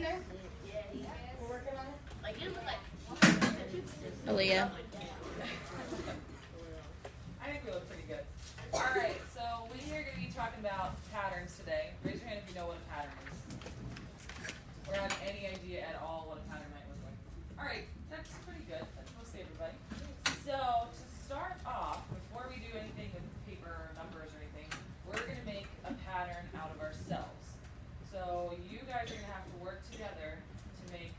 there? We're working on it. Like it was like. Aaliyah. I think we look pretty good. All right, so we are going to be talking about patterns today. Raise your hand if you know what a pattern is. Or have any idea at all what a pattern might look like. All right, that's pretty good. That's mostly everybody. So to start off, before we do anything with paper or numbers or anything, we're going to make a pattern out of ourselves. So you guys are going to have to work together to make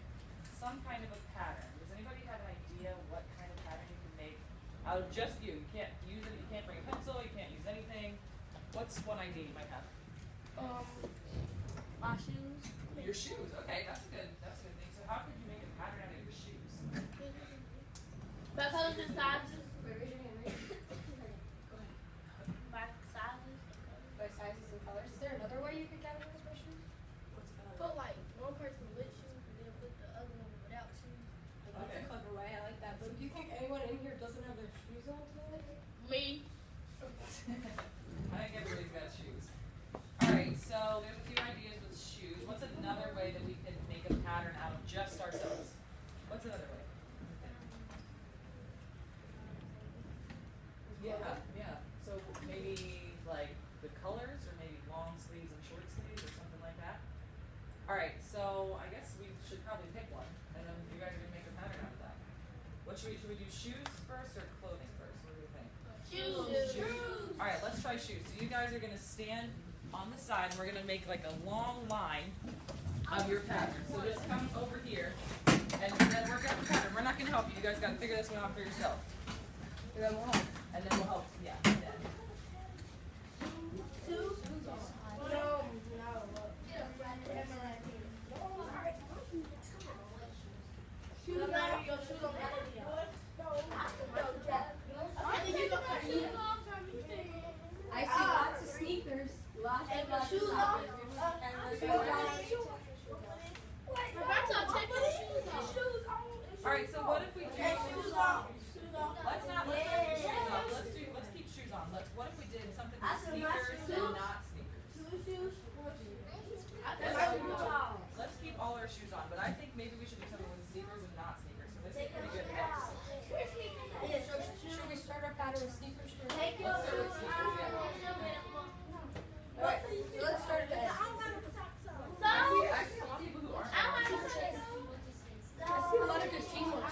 some kind of a pattern. Does anybody have an idea what kind of pattern you can make out of just you? You can't use it. You can't bring a pencil. You can't use anything. What's one idea you might have? My shoes. Your shoes. Okay, that's a good thing. So how could you make a pattern out of your shoes? My colors and sizes. Raise your hand. My sizes. By sizes and colors. Is there another way you could categorize my shoes? Put like one person with shoes and then put the other one without shoes. That's a clever way. I like that. But do you think anyone in here doesn't have their shoes on today? Me. I think everybody's got shoes. All right, so there's a few ideas with shoes. What's another way that we can make a pattern out of just ourselves? What's another way? Yeah. So maybe like the colors, or maybe long sleeves and short sleeves, or something like that. All right, so I guess we should probably pick one, and then you guys are gonna make a pattern out of that. What should we do? Shoes first or clothing first? What do you think? Shoes. All right, let's try shoes. So you guys are gonna stand on the side, and we're gonna make like a long line of your pattern. So just come over here, and then work out the pattern. We're not gonna help you. You guys gotta figure this one out for yourself. And then we'll help. And then we'll help. Yeah. and then- I see lots of sneakers. Lots and lots of shoes sneakers. on. All right. So what if we do? Let's not take shoes off. Let's keep shoes on. What if we did something with sneakers and not sneakers? Let's keep all our shoes on, but I think maybe we should do something with sneakers and not sneakers. So this is pretty good mix. Should we start our pattern with sneakers first? Let's start with sneakers. Alright, so let's start it at I see a lot of people who aren't. I see a lot of good teamwork.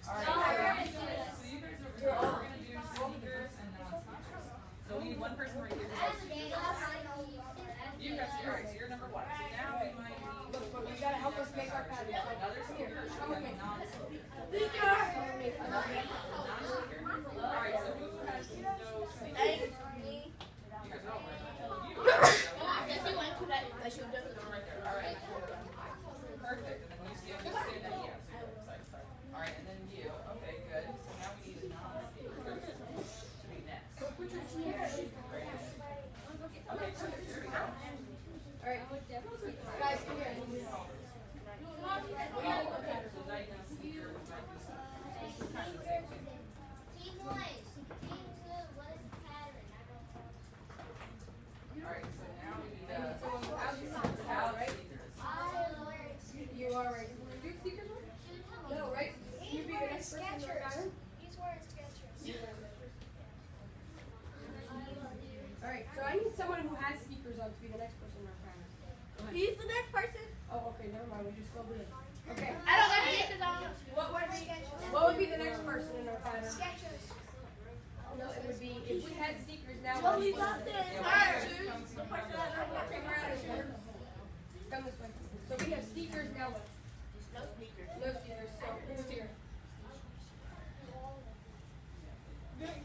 All right. So you guys over here, we're gonna do sneakers and non-sneakers. So we need one person right here. You guys, all right. So you're number one. So now we might need. Look, but we gotta help us make our pattern. Another sneaker. Come with me. Non-sneaker. Non-sneaker. All right. So who has no sneakers? You guys are all right. You. Right there. All right. Perfect. And then you stand at yeah. So you're side to side. All right. And then you. Okay. Good. So now we need a non-sneaker to be next. Right here. Okay. Perfect. Here we go. Alright, guys, come here. So now you know sneaker. This is kind of the same thing. All right. So now we need out sneakers. You are right. Do you have sneakers on? No, right? You be the next person in our pattern? Alright, so I need someone who has sneakers on to be the next person in our pattern. Go ahead. He's the next person. Oh, okay, never mind. We just filled it in. Okay. I don't got sneakers on. What would be the next person in our pattern? No, it would be if we had sneakers now. Well, we got this. Come this way. So we have sneakers now. What? No sneakers. No sneakers. So who's here?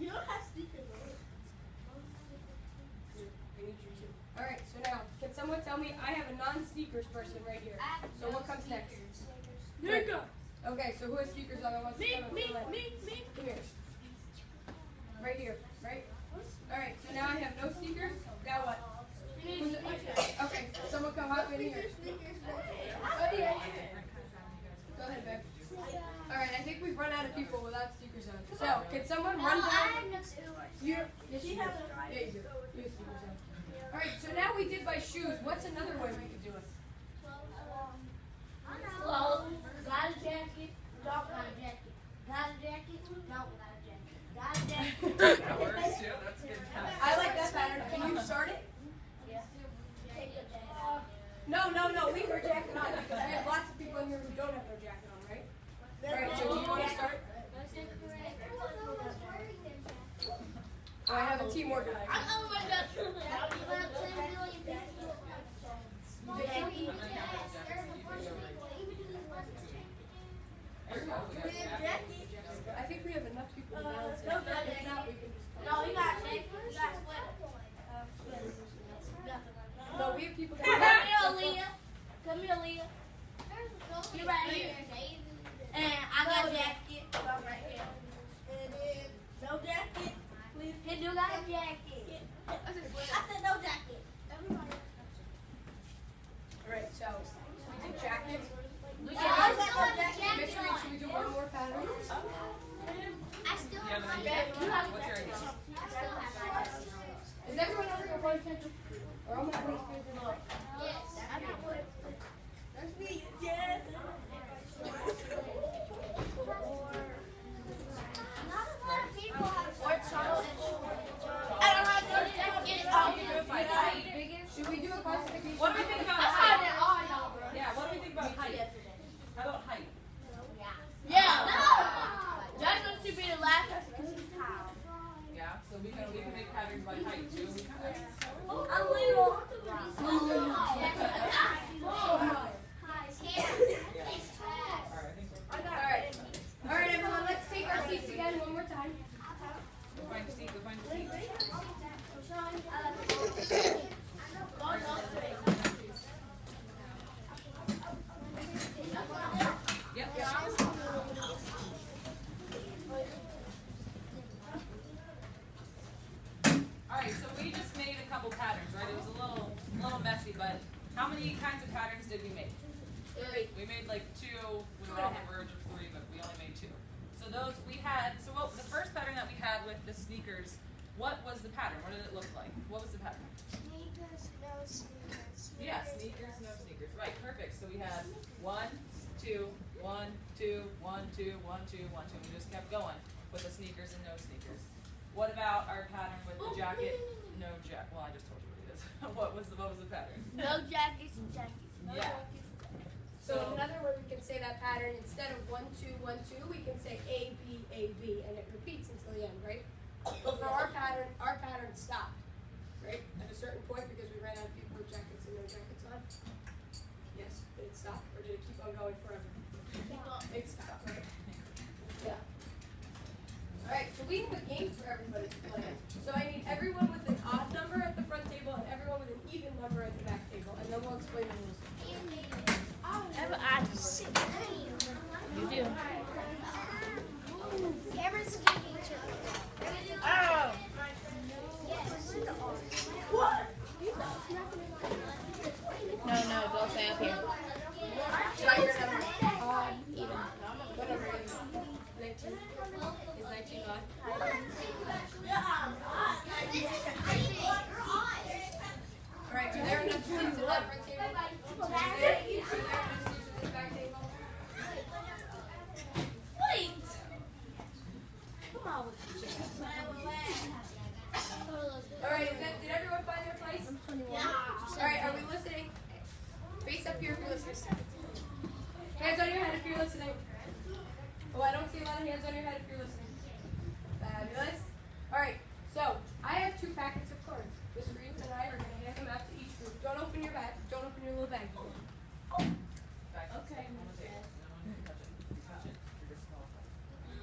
You don't have sneakers on. All right. So now, can someone tell me? I have a non-sneakers person right here. So what comes next? Sneakers. Okay. So who has sneakers on? Wants to Me. come here. Right here. Right. All right. So now I have no sneakers. Now what? Who's it? Okay. Someone come hop in here. Go ahead, Beck. All right. I think we've run out of people without sneakers on. So can someone run down? You. Yes, you do. Yeah, you do. Alright, so now we did by shoes. What's another way we could do it? Clothes, got a jacket, don't got a jacket. Got a jacket, don't got a jacket. Got a jacket. That works too. That's good. I like that pattern. Can you start it? Yeah. Take your jacket off. No, leave your jacket on because we have lots of people in here who don't have their jacket on, right? Alright, so do you want to start? I have a team organizer. Oh my gosh. About 10 million people. I think we have enough people to balance it. No, If not, we can just. No, you got jacket. You got sweater. No, we have people Come that. here, Leah. Come here, Leah. You right here. And I got a jacket. I'm right here. And then no jacket. Please. He do got a jacket. I said no jacket. Alright, so we did jackets. I said no jacket. Mystery, should we do one more pattern? I still You have have an my idea? jacket. What's your idea? I still have my jacket. Is everyone else going to pay attention? Or I'm going to pay attention? Yes. That's me, yes. Not a lot of people have what song? I don't have no jacket. You do it by height. Should we do a classification? What do we think about I had height? it all, y'all, bro. Yeah, what do we think about height? How about height? Yeah. Jackson should be the last person because he's tall. Yeah, so we can make patterns by height too. I'm little. Alright. Alright, everyone, let's take our seats again one more time. Go find a seat. Go find a seat. Yep. Alright, so we just made a couple patterns, right? It was a little messy, but how many kinds of patterns did we make? We made like 2. We were on the verge of 3, but we only made 2. So those we had. So the first pattern that we had with the sneakers, what was the pattern? What did it look like? What was the pattern? Sneakers, no sneakers. Yeah, sneakers, no sneakers. Right, perfect. So we had 1, 2, 1, 2, 1, 2, 1, 2, 1, 2. We just kept going with the sneakers and no sneakers. What about our pattern with the jacket? No jacket. Well, I just told you what it is. what was the pattern? No jackets and jackets. No Yeah. jackets. So another way we can say that pattern, instead of 1, 2, 1, 2, we can say A, B, A, B, and it repeats until the end, right? But for our pattern stopped, right? At a certain point because we ran out of people with jackets and no jackets on. Yes, did it stop, or did it keep on going forever? It stopped, right? Yeah. Alright, so we have a game for everybody to play. So I need everyone with an odd number at the front table and everyone with an even number at the back table, and then we'll explain the rules. You do. Cameron's giving each other. Oh. What? No, go stay up here. Try your number. Even. What number is it? 19? Is 19 odd? Alright, are there enough seats at that front table? Are there enough seats at this back table? Wait. Come on with the chair. Alright, did everyone find their place? Alright, are we listening? Face up here if you're listening. Hands on your head if you're listening. Oh, I don't see a lot of hands on your head if you're listening. Fabulous. Alright, so I have 2 packets of cards. Miss Reeves and I are going to hand them out to each group. Don't open your bag. Don't open your little bag. Okay.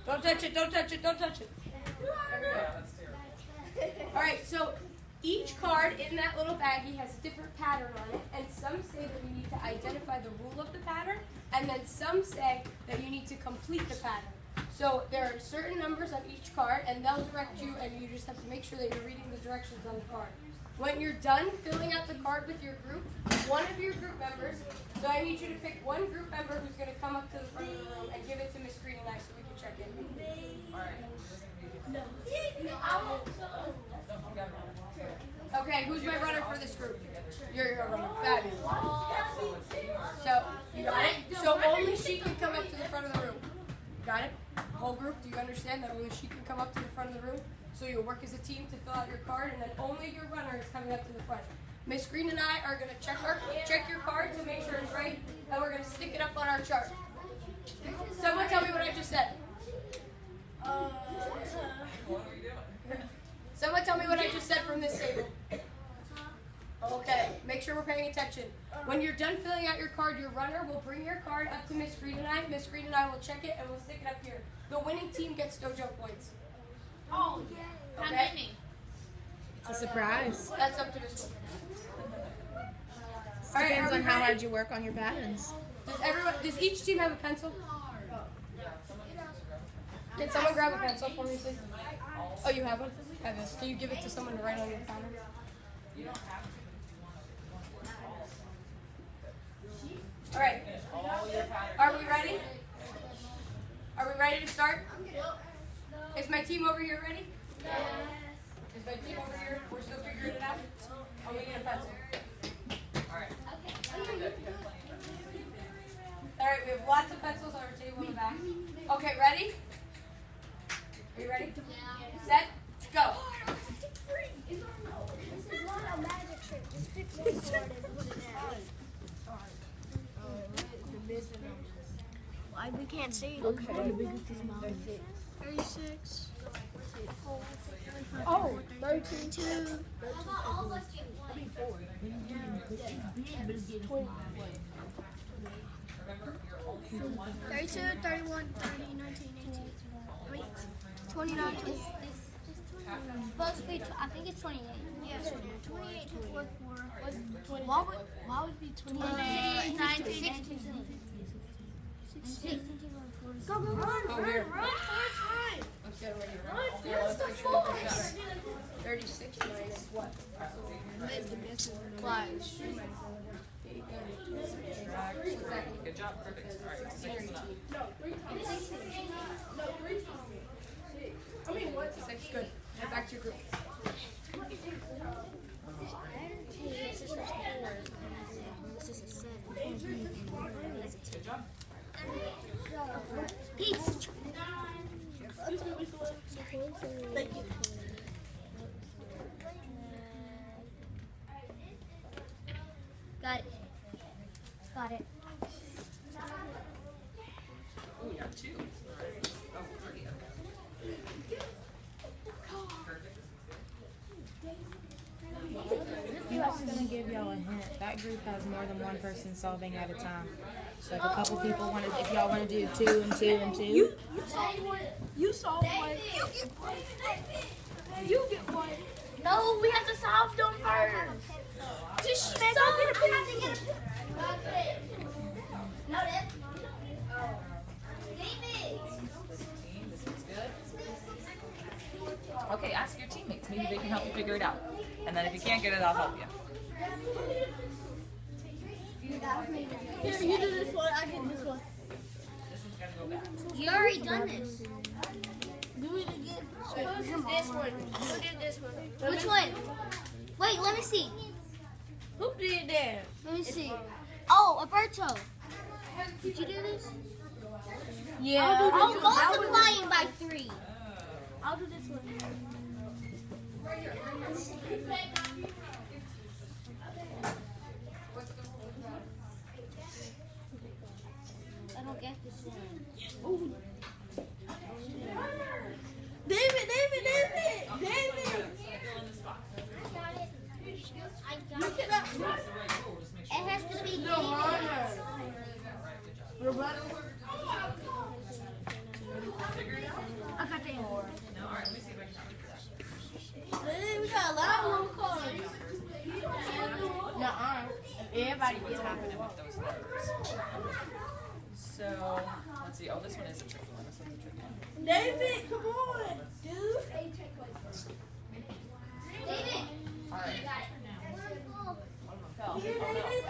Don't touch it, don't touch it, don't touch it. Yeah, that's terrible. Alright, so each card in that little baggie has a different pattern on it, and some say that we need to identify the rule of the pattern, and then some say that you need to complete the pattern. So there are certain numbers on each card, and they'll direct you, and you just have to make sure that you're reading the directions on the card. When you're done filling out the card with your group, one of your group members, so I need you to pick one group member who's going to come up to the front of the room and give it to Miss Green and I so we can check in. Alright. No. No, I'm Okay, who's my runner for this group? You're your runner. Fabulous. So, you got it? So only she can come up to the front of the room. Got it? Whole group, do you understand that only she can come up to the front of the room? So you'll work as a team to fill out your card, and then only your runner is coming up to the front. Miss Green and I are going to check your card to make sure it's right, and we're going to stick it up on our chart. Someone tell me what I just said. What are you doing? Someone tell me what I just said from this table. Okay, make sure we're paying attention. When you're done filling out your card, your runner will bring your card up to Miss Green and I. Miss Green and I will check it, and we'll stick it up here. The winning team gets dojo points. Oh, Okay? how many? It's a surprise. That's up to Miss Green. All right, Depends are we on how ready? hard you work on your patterns. Does each team have a pencil? Can someone grab a pencil for me, please? Oh, you have one? Fabulous. Can you give it to someone to write on your pattern? You don't have to. All right. Finish all your patterns. Are we ready? Are we ready to start? Is my team over here ready? Is my team over here? We're still figuring it out? Oh, we need a pencil. Alright. All right, we have lots of pencils on our table in the back. Okay, ready? Are you ready? Set, go. This is not a magic trick. Just pick one card and put it down. Why we can't see? Okay. 36. Oh, 32. Remember, you're only one. 32, 31, 30, 19, 18. Wait, 29. Supposed to be, I think it's 28. Yeah, 28, 24. Why would it be 28? 19, 19. Go, go, run, Oh, here. run, run. Let's get ready. Where's the force? 36 minus what? Good job, perfect. Alright, 6 enough. I mean, what? 6, good. Head back to your group. Good job. Peace. Thank you. Got it. Got it. Oh, you have 2. Alright. Oh, 3. I'm just gonna give y'all a hint. That group has more than one person solving at a time. So if a couple people want to, if y'all want to do 2 and 2 and 2. You saw one. You saw one. You get one. No, we have to solve them first. Just solve it. No, that's David. This one's good. Okay, ask your teammates. Maybe they can help you figure it out. And then if you can't get it, I'll help you. Here, you do this one. I get this one. This one's gotta go back. You already done this. Do it again. Who did this one? Who did this one? Which one? Wait, let me see. Who did that? Let me see. Oh, Alberto. Did you do this? Yeah. Oh, multiplying by 3. I'll do this one. I don't get this one. David! Fill in the spot. I got it. That's the right rule. Just make sure. It has to be David. Alright, good job. Figure it out. I got David. No, alright, let me see if I can count it. We got a lot of little cards. Everybody What's happening with those numbers? So, let's see. Oh, this one is a tricky one. This one's a tricky one. David, come on, dude. David. Alright. Fell. Oh, Here, no. David.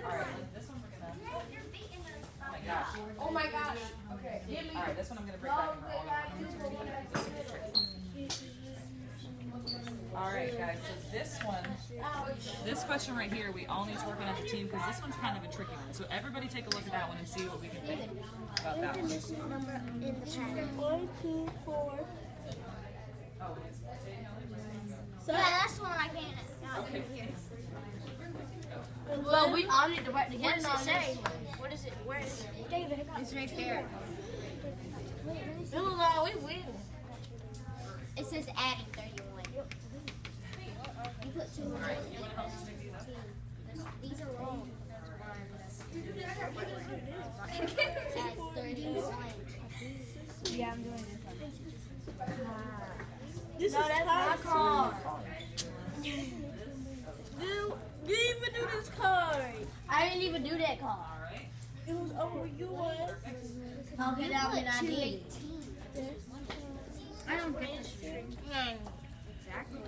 Alright, this one we're gonna Alright, this one I'm gonna break back into all Alright guys, so this question right here, we all need to work on as a team because this one's kind of a tricky one. So everybody take a look at that one and see what we can think about that one. One, two, four. Oh, So that's one I can't. okay. Well, we all need to work together. What does it say? What is it? Where is it? David, it's right there. No, we win. It says adding 31. You put 2 Alright, you wanna help us make these up? These are wrong. Add 31. Yeah, I'm doing it. This is my card. You even do this card. I didn't even do that card. Alright. It was over yours. Okay, that one I did. I don't get this. Exactly.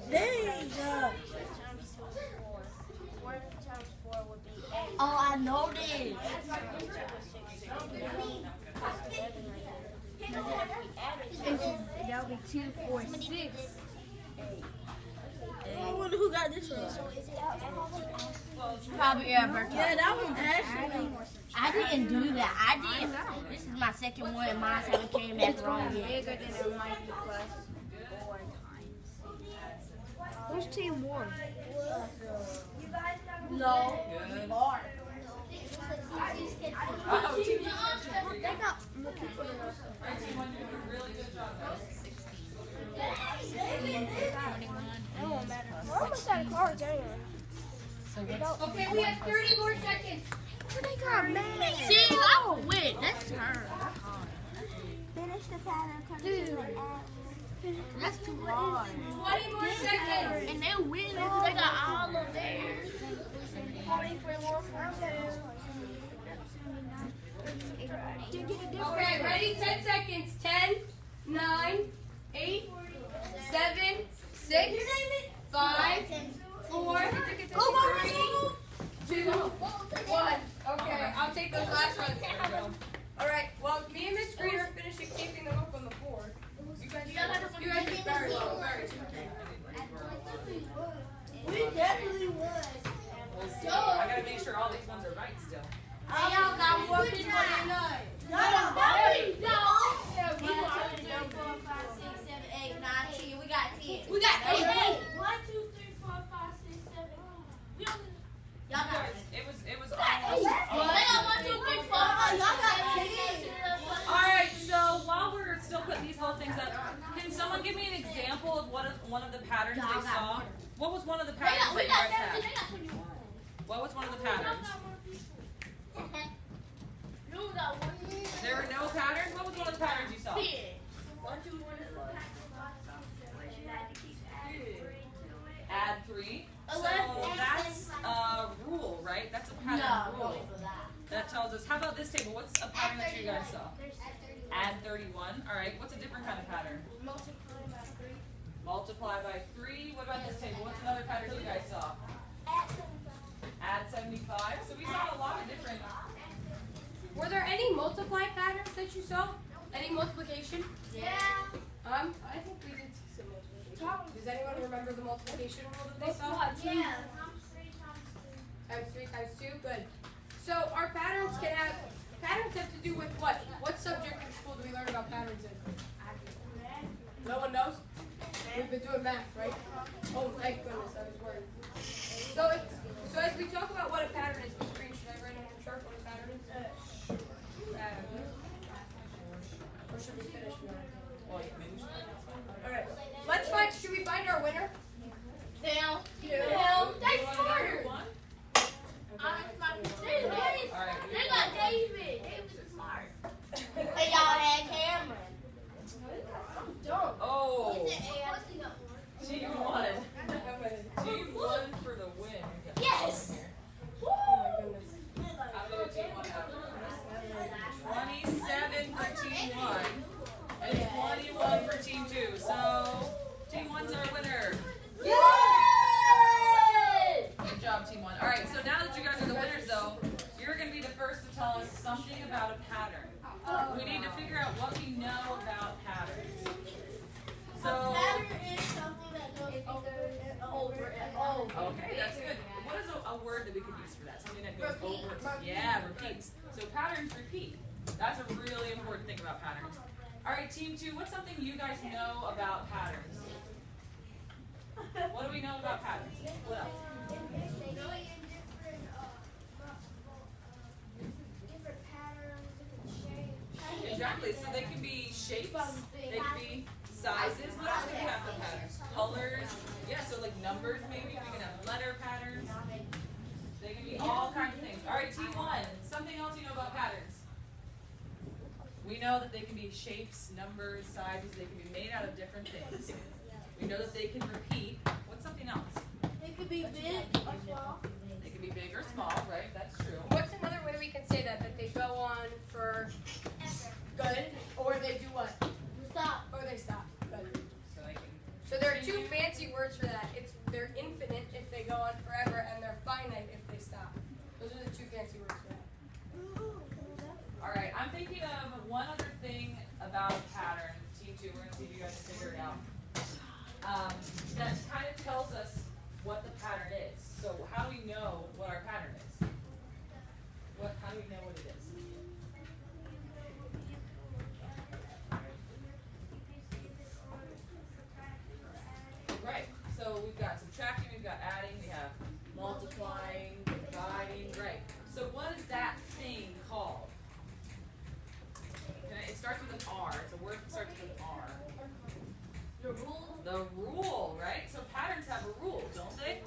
There you go. 1 times 4 would be 8. Oh, I know this. That would be 2, 4, 6. I wonder who got this one. Probably Albert. Yeah, that was actually. I didn't do that. I did. This is my second one, and mine haven't came back wrong yet. Bigger than a mighty plus 4 times. Who's team 1? No. Good. Hard. Uh-oh, team They got Alright, team 1, you're doing a really good job, guys. We're almost out of cards anyway. Okay, we have 30 more seconds. They got mad. See, I will win. That's her. Finish the pattern. Dude. That's too hard. 20 more seconds. And they win because they got all of theirs. 40 for more Okay, ready? 10 seconds. 10, 9, 8, 7, 6, 5, 4, 3, 2, 1. Okay, I'll take those last ones. Alright, well, me and Miss Green are finishing keeping them up on the board. You guys did very well. Very well. We definitely won. We'll see. I gotta make sure all these ones are right still. Hey, y'all got more people than us. No. 1, 2, 3, 4, 5, 6, 7, 8, 9, 10. We got 10. We got 8. 1, 2, 3, 4, 5, 6, 7, 8. Y'all got 8. It was They all. got 1, 2, 3, 4, 5, 6, 7, 8. Alright, so while we're still putting these little things up, can someone give me an example of one of the patterns they saw? What was one of the patterns that you guys had? What was one of the patterns? There were no patterns? What was one of the patterns you saw? 1, 2, 3, 4, 5, Add 3. So that's a rule, right? That's a pattern rule. That tells us, how about this table? What's a pattern that you guys saw? Add 31. Alright, what's a different kind of pattern? Multiply by 3. What about this table? What's another pattern you guys saw? Add 75. So we saw a lot of different. Were there any multiply patterns that you saw? Any multiplication? Yeah. I think we did see some multiplication. Does anyone remember the multiplication rule that they saw? Yeah. Times 3 times 2, good. So our patterns have to do with what? What subject in school do we learn about patterns in? No one knows? We've been doing math, right? Oh, thank goodness, I was worried. So as we talk about what a pattern is, Miss Green, should I write on the chart what a pattern is? Or should we finish now? Alright, should we find our winner? Down. That's smarter. They got David. David's smart. Hey, y'all had Cameron. Oh, team 1. Team 1 for the win. Yes. Oh my goodness. How many did team 1 have? 27 for team 1 and 21 for team 2. So team 1's our winner. Good job, team 1. All right, so now that you guys are the winners, though, you're going to be the first to tell us something about a pattern. piece for that. Something that goes Repeat. over. Yeah, repeats. So patterns repeat. That's a really important thing about patterns. All right, team 2, what's something you guys know about patterns? What do we know about patterns? What else? Exactly. So they can be shapes. They can be sizes. What else do we have for patterns? Colors. Yeah. So like numbers, maybe. We can have letter patterns. They can be all kinds of things. All right, team 1. Something else you know about patterns? We know that they can be shapes, numbers, sizes. They can be made out of different things. We know that they can repeat. What's something else? It could be big or small. They can be big or small, right? That's true. What's another way we can say that? That they go on for good, or they do what? Stop. Or they stop. Good. So they can. So there are 2 fancy words for that. They're infinite if they go on forever, and they're finite if they stop. Those are the 2 fancy words for that. All right, I'm thinking of one other thing about pattern. Team 2, we're going to see if you guys can figure it out. That kind of tells us what the pattern is. So how do we know what our pattern is? How do we know what it is? Right. So we've got subtracting, we've got adding, we have multiplying, dividing. Right. So what is that thing called? Okay, it starts with an R. It's a word that starts with an R. The rule. The rule, right? So patterns have a rule, don't they?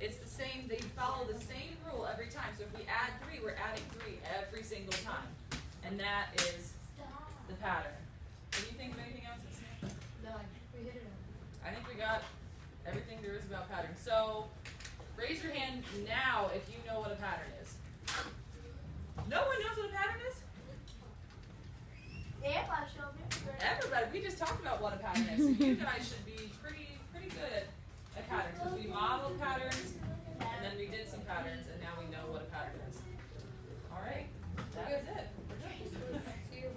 It's the same, they follow the same rule every time. So if we add 3, we're adding 3 every single time. And that is the pattern. Can you think of anything else that's new? No, we hit it on. I think we got everything there is about patterns. So raise your hand now if you know what a pattern is. No one knows what a pattern is? Everybody showed me. Everybody, we just talked about what a pattern is. So you guys should be pretty good at patterns. Because we modeled patterns, and then we did some patterns, and now we know what a pattern is. All right, that is it. We're done. See you.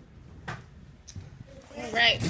All right.